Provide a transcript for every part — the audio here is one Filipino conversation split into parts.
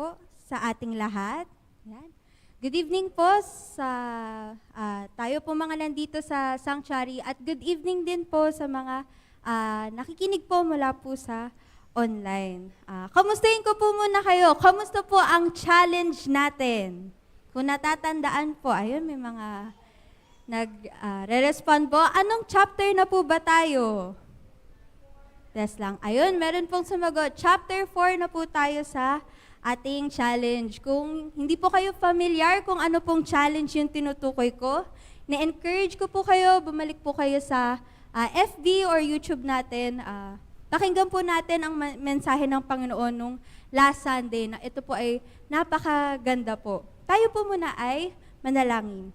po sa ating lahat. Yan. Good evening po sa tayo po mga nandito sa sanctuary at good evening din po sa mga nakikinig po mula po sa online. Kamustahin ko po muna kayo. Kamusta po ang challenge natin? Kung natatandaan po, ayun may mga nag-respond po. Anong chapter na po ba tayo? Test lang. Ayun, meron pong sumagot. Chapter 4 na po tayo sa ating challenge. Kung hindi po kayo familiar kung ano pong challenge yung tinutukoy ko, na-encourage ko po kayo, bumalik po kayo sa FB or YouTube natin. Pakinggan po natin ang mensahe ng Panginoon nung last Sunday na ito po ay napakaganda po. Tayo po muna ay manalangin.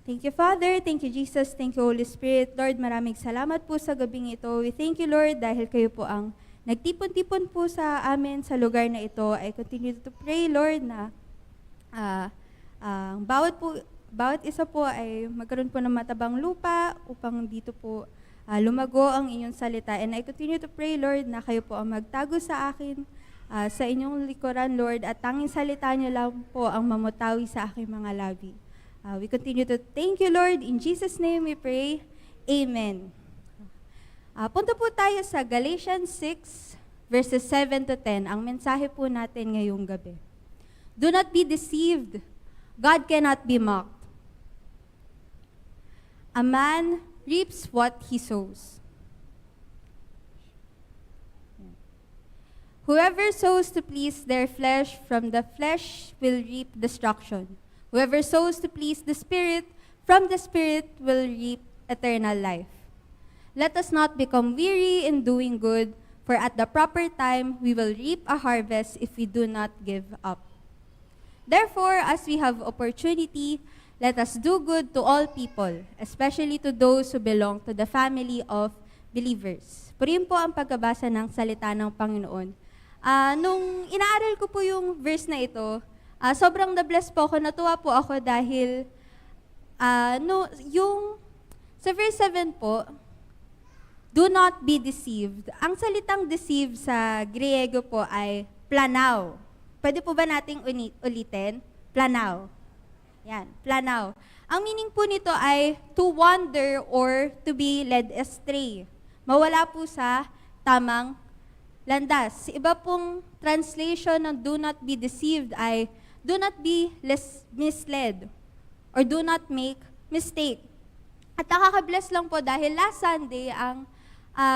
Thank you, Father. Thank you, Jesus. Thank you, Holy Spirit. Lord, maraming salamat po sa gabing ito. We thank you, Lord, dahil kayo po ang nagtipon-tipon po sa amin sa lugar na ito. I continue to pray, Lord, na bawat isa po ay magkaroon po ng matabang lupa upang dito po lumago ang inyong salita. And I continue to pray, Lord, na kayo po ang magtago sa akin, sa inyong likuran, Lord, at tanging salita niyo lang po ang mamutawi sa aking mga labi. We continue to thank you, Lord. In Jesus' name we pray. Amen. Punta po tayo sa Galatians 6, verses 7 to 10. Ang mensahe po natin ngayong gabi. Do not be deceived. God cannot be mocked. A man reaps what he sows. Whoever sows to please their flesh, from the flesh will reap destruction. Whoever sows to please the Spirit, from the Spirit will reap eternal life. Let us not become weary in doing good, for at the proper time we will reap a harvest if we do not give up. Therefore, as we have opportunity, let us do good to all people, especially to those who belong to the family of believers. Purihin po ang pagkabasa ng salita ng Panginoon. Nung inaaral ko po yung verse na ito, sobrang na-bless po ako, natuwa po ako dahil yung sa verse 7 po, do not be deceived. Ang salitang deceive sa Griego po ay planao. Pwede po ba nating ulitin? Planao. Yan, planao. Ang meaning po nito ay to wander or to be led astray. Mawala po sa tamang landas. Iba pong translation ng do not be deceived ay do not be misled or do not make mistake. At nakaka-bless lang po dahil last Sunday, ang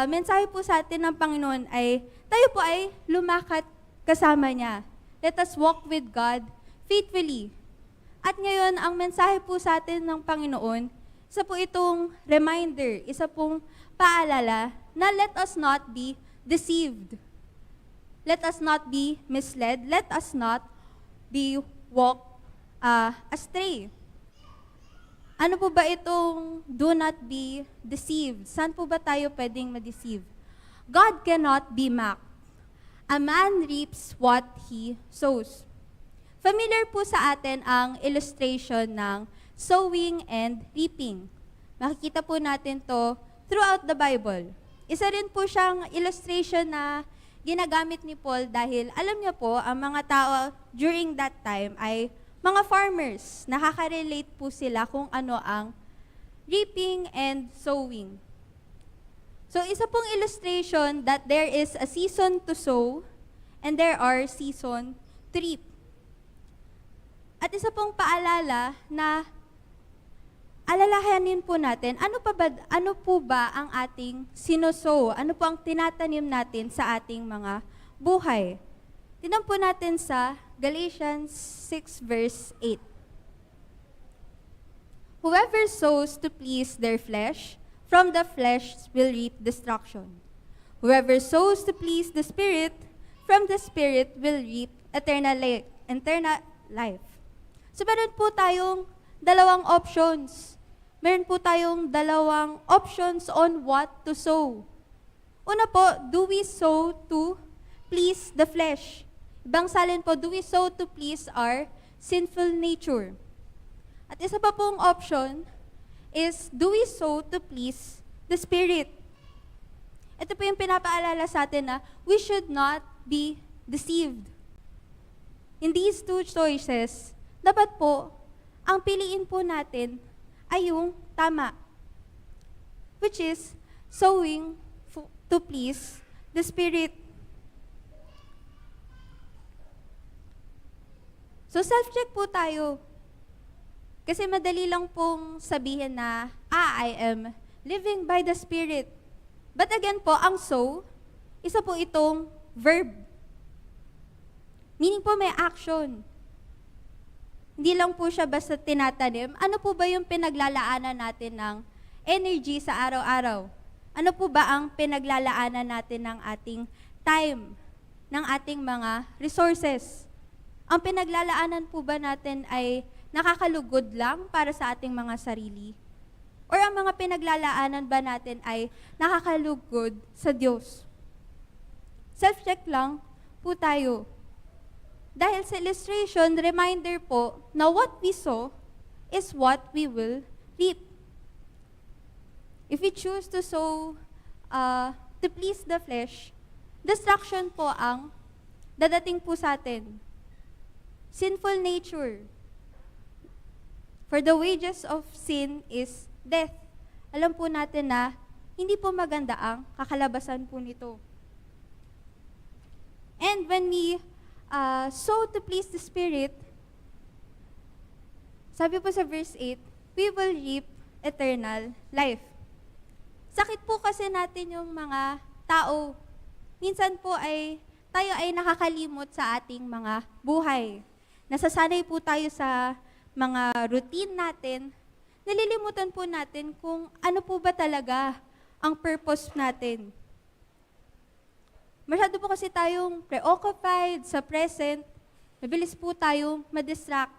mensahe po sa atin ng Panginoon ay tayo po ay lumakad kasama niya. Let us walk with God faithfully. At ngayon, ang mensahe po sa atin ng Panginoon, isa po itong reminder, isa pong paalala na let us not be deceived. Let us not be misled. Let us not be walk astray. Ano po ba itong do not be deceived? Saan po ba tayo pwedeng ma-deceive? God cannot be mocked. A man reaps what he sows. Familiar po sa atin ang illustration ng sowing and reaping. Makikita po natin to throughout the Bible. Isa rin po siyang illustration na ginagamit ni Paul dahil alam niyo po, ang mga tao during that time ay mga farmers. Nakaka-relate po sila kung ano ang reaping and sowing. So isa pong illustration that there is a season to sow and there are season to reap. At isa pong paalala na alalahanin po natin, ano po ba ang ating sinosow? Ano po ang tinatanim natin sa ating mga buhay? Tingnan po natin sa Galatians 6 verse 8. Whoever sows to please their flesh, from the flesh will reap destruction. Whoever sows to please the Spirit, from the Spirit will reap eternal life. So meron po tayong dalawang options. Meron po tayong dalawang options on what to sow. Una po, do we sow to please the flesh? Ibang salin po, do we sow to please our sinful nature? At isa pa pong option is, do we sow to please the Spirit? Ito po yung pinapaalala sa atin na we should not be deceived. in these two choices, dapat po, ang piliin po natin ay yung tama, which is sowing to please the Spirit. So self-check po tayo. Kasi madali lang pong sabihin na, I am living by the Spirit. But again po, ang sow, isa po itong verb. Meaning po may action. Hindi lang po siya basta tinatanim. Ano po ba yung pinaglalaanan natin ng energy sa araw-araw? Ano po ba ang pinaglalaanan natin ng ating time, ng ating mga resources? Ang pinaglalaanan po ba natin ay nakakalugod lang para sa ating mga sarili? Or ang mga pinaglalaanan ba natin ay nakakalugod sa Diyos? Self-check lang po tayo. Dahil sa illustration, reminder po na what we sow is what we will reap. If we choose to sow to please the flesh, destruction po ang dadating po sa atin. Sinful nature. For the wages of sin is death. Alam po natin na hindi po maganda ang kakalabasan po nito. And when we sow to please the Spirit, sabi po sa verse 8, we will reap eternal life. Sakit po kasi natin yung mga tao. Minsan po tayo ay nakakalimot sa ating mga buhay. Nasasanay po tayo sa mga routine natin. Nalilimutan po natin kung ano po ba talaga ang purpose natin. Masyado po kasi tayong preoccupied sa present. Mabilis po tayong madistract.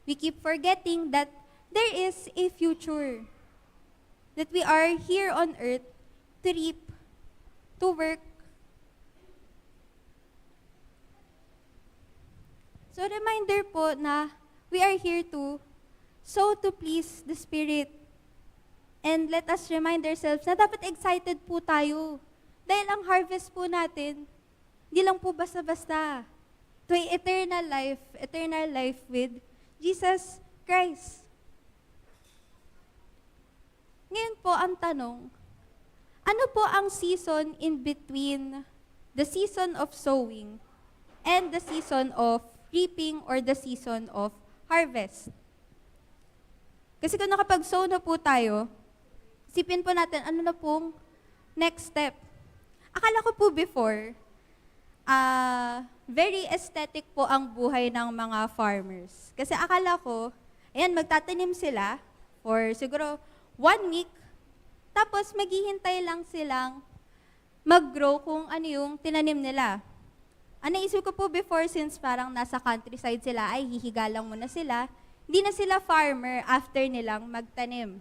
We keep forgetting that there is a future. That we are here on earth to reap, to work. So reminder po na we are here to sow to please the Spirit. And let us remind ourselves na dapat excited po tayo. Dahil ang harvest po natin, hindi lang po basta-basta. Ito ay eternal life with Jesus Christ. Ngayon po ang tanong, ano po ang season in between the season of sowing and the season of reaping or the season of harvest? Kasi kung nakapag-sow na po tayo, isipin po natin ano na pong next step. Akala ko po before, very aesthetic po ang buhay ng mga farmers. Kasi akala ko, ayan, magtatanim sila for siguro 1 week, tapos maghihintay lang silang mag-grow kung ano yung tinanim nila. Ang naisip ko po before, since parang nasa countryside sila, ay hihiga lang muna sila, hindi na sila farmer after nilang magtanim.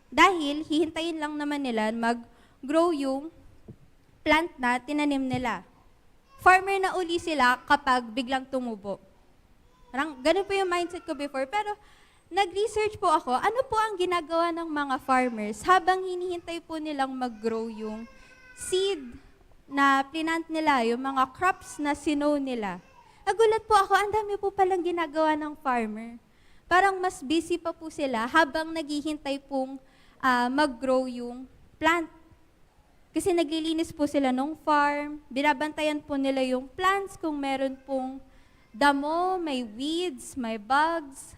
Dahil hihintayin lang naman nila mag-grow yung plant na tinanim nila. Farmer na uli sila kapag biglang tumubo. Parang ganun po yung mindset ko before. Pero nag-research po ako, ano po ang ginagawa ng mga farmers habang hinihintay po nilang mag-grow yung seed na plinant nila, yung mga crops na sinow nila. Nagulat po ako, ang dami po palang ginagawa ng farmer. Parang mas busy pa po sila habang naghihintay pong mag-grow yung plant. Kasi naglilinis po sila ng farm, binabantayan po nila yung plants kung meron pong damo, may weeds, may bugs.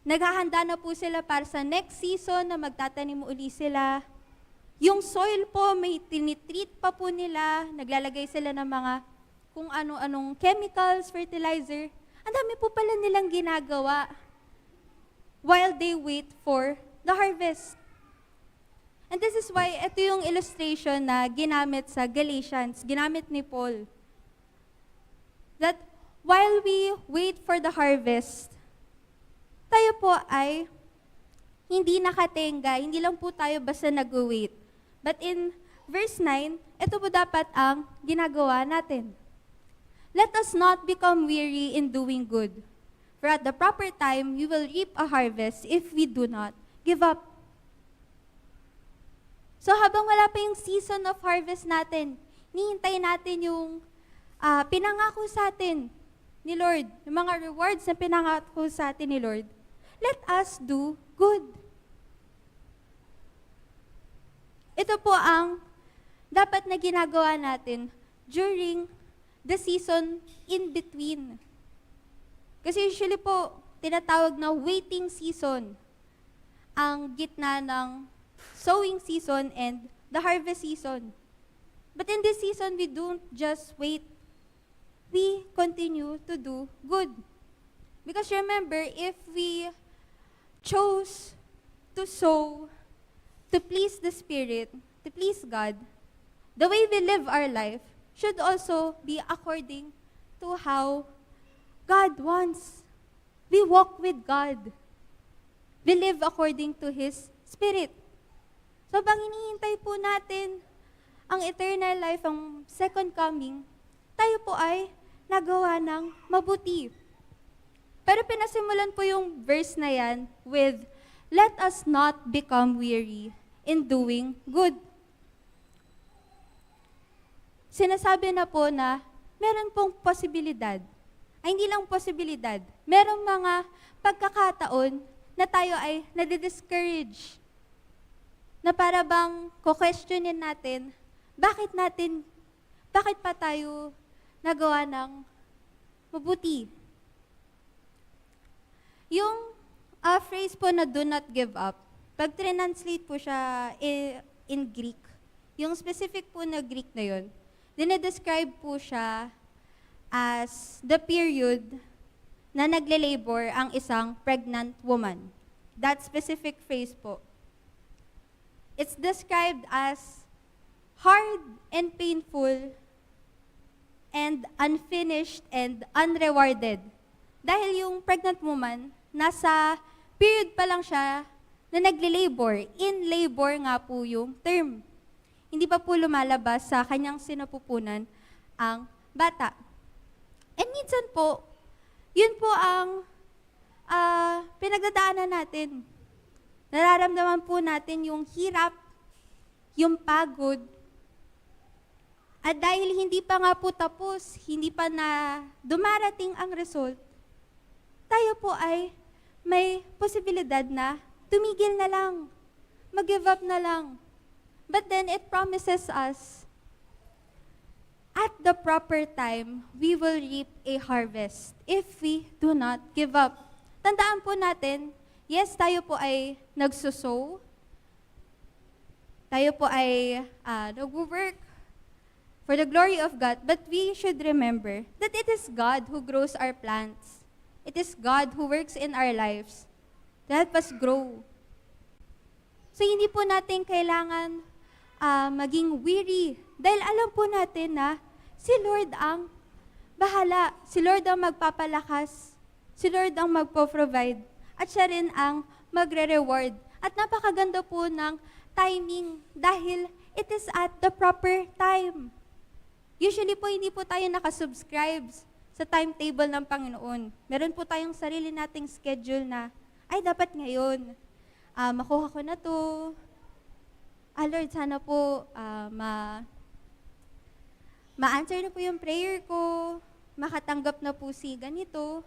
Naghahanda na po sila para sa next season na magtatanim uli sila. Yung soil po, may tinitreat pa po nila, naglalagay sila ng mga kung ano-anong chemicals, fertilizer. Ang dami po pala nilang ginagawa while they wait for the harvest. And this is why ito yung illustration na ginamit sa Galatians, ginamit ni Paul. That while we wait for the harvest, tayo po ay hindi nakatenga, hindi lang po tayo basta nag-wait. But in verse 9, ito po dapat ang ginagawa natin. Let us not become weary in doing good, for at the proper time we will reap a harvest if we do not give up. So habang wala pa yung season of harvest natin, nihintay natin yung pinangako sa atin ni Lord, yung mga rewards na pinangako sa atin ni Lord, let us do good. Ito po ang dapat na ginagawa natin during the season in between. Kasi usually po, tinatawag na waiting season ang gitna ng sowing season and the harvest season. But in this season, we don't just wait. We continue to do good. Because remember, if we chose to sow, to please the Spirit, to please God, the way we live our life should also be according to how God wants. We walk with God. We live according to His Spirit. So, bang hinihintay po natin ang eternal life, ang second coming, tayo po ay nagawa ng mabuti. Pero pinasimulan po yung verse na yan with, let us not become weary in doing good. Sinasabi na po na meron pong posibilidad. Ay, hindi lang posibilidad. Merong mga pagkakataon na tayo ay nadi-discourage. Na para bang ko-questionin natin, bakit pa tayo nagawa ng mabuti? Yung phrase po na do not give up, pag translate po siya in Greek, yung specific po na Greek na yun, dinedescribe po siya as the period na nagle-labor ang isang pregnant woman. That specific phrase po. It's described as hard and painful and unfinished and unrewarded. Dahil yung pregnant woman, nasa period pa lang siya na nagle-labor. In labor nga po yung term. Hindi pa po lumalabas sa kanyang sinapupunan ang bata. And minsan po, yun po ang pinagdadaanan natin. Nararamdaman po natin yung hirap, yung pagod. At dahil hindi pa nga po tapos, hindi pa na dumarating ang result, tayo po ay may posibilidad na tumigil na lang, mag-give up na lang. But then it promises us, at the proper time, we will reap a harvest if we do not give up. Tandaan po natin, yes, tayo po ay nagsusow, tayo po ay nag-work for the glory of God, but we should remember that it is God who grows our plants. It is God who works in our lives to help us grow. So hindi po natin kailangan maging weary dahil alam po natin na si Lord ang bahala. Si Lord ang magpapalakas. Si Lord ang magpo-provide. At siya rin ang magre-reward. At napakaganda po ng timing dahil it is at the proper time. Usually po, hindi po tayo nakasubscribe sa timetable ng Panginoon. Meron po tayong sarili nating schedule na, ay, dapat ngayon, makuha ko na to. Lord, sana po ma-answer na po yung prayer ko, makatanggap na po si ganito.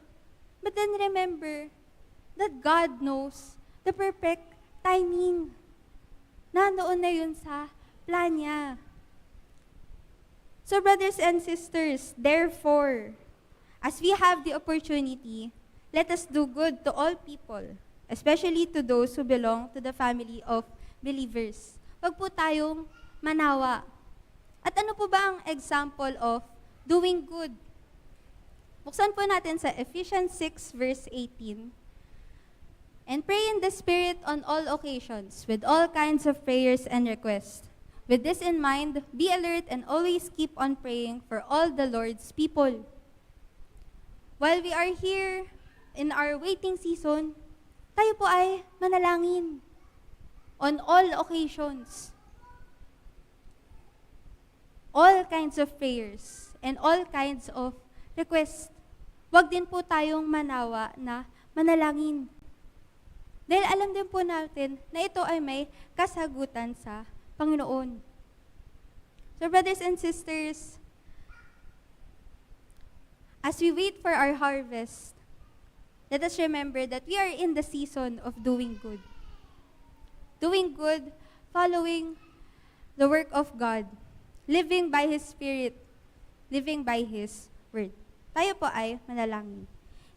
But then remember that God knows the perfect timing. Nandoon na yun sa plan niya. So brothers and sisters, therefore, as we have the opportunity, let us do good to all people, especially to those who belong to the family of believers. Huwag po tayong manawa. At ano po ba ang example of doing good? Buksan po natin sa Ephesians 6 verse 18. And pray in the Spirit on all occasions, with all kinds of prayers and requests. With this in mind, be alert and always keep on praying for all the Lord's people. While we are here in our waiting season, tayo po ay manalangin on all occasions. All kinds of prayers and all kinds of requests. Huwag din po tayong manawa na manalangin. Dahil alam din po natin na ito ay may kasagutan sa Panginoon. So brothers and sisters, as we wait for our harvest, let us remember that we are in the season of doing good. Doing good, following the work of God, living by His Spirit, living by His Word. Tayo po ay manalangin.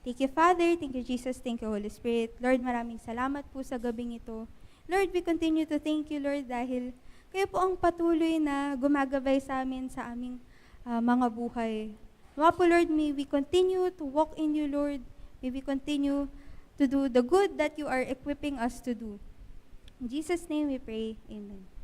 Thank you, Father. Thank you, Jesus. Thank you, Holy Spirit. Lord, maraming salamat po sa gabing ito. Lord, we continue to thank you, Lord, dahil kayo po ang patuloy na gumagabay sa amin sa aming mga buhay. Mga po, Lord, may we continue to walk in you, Lord. May we continue to do the good that you are equipping us to do. In Jesus' name we pray. Amen.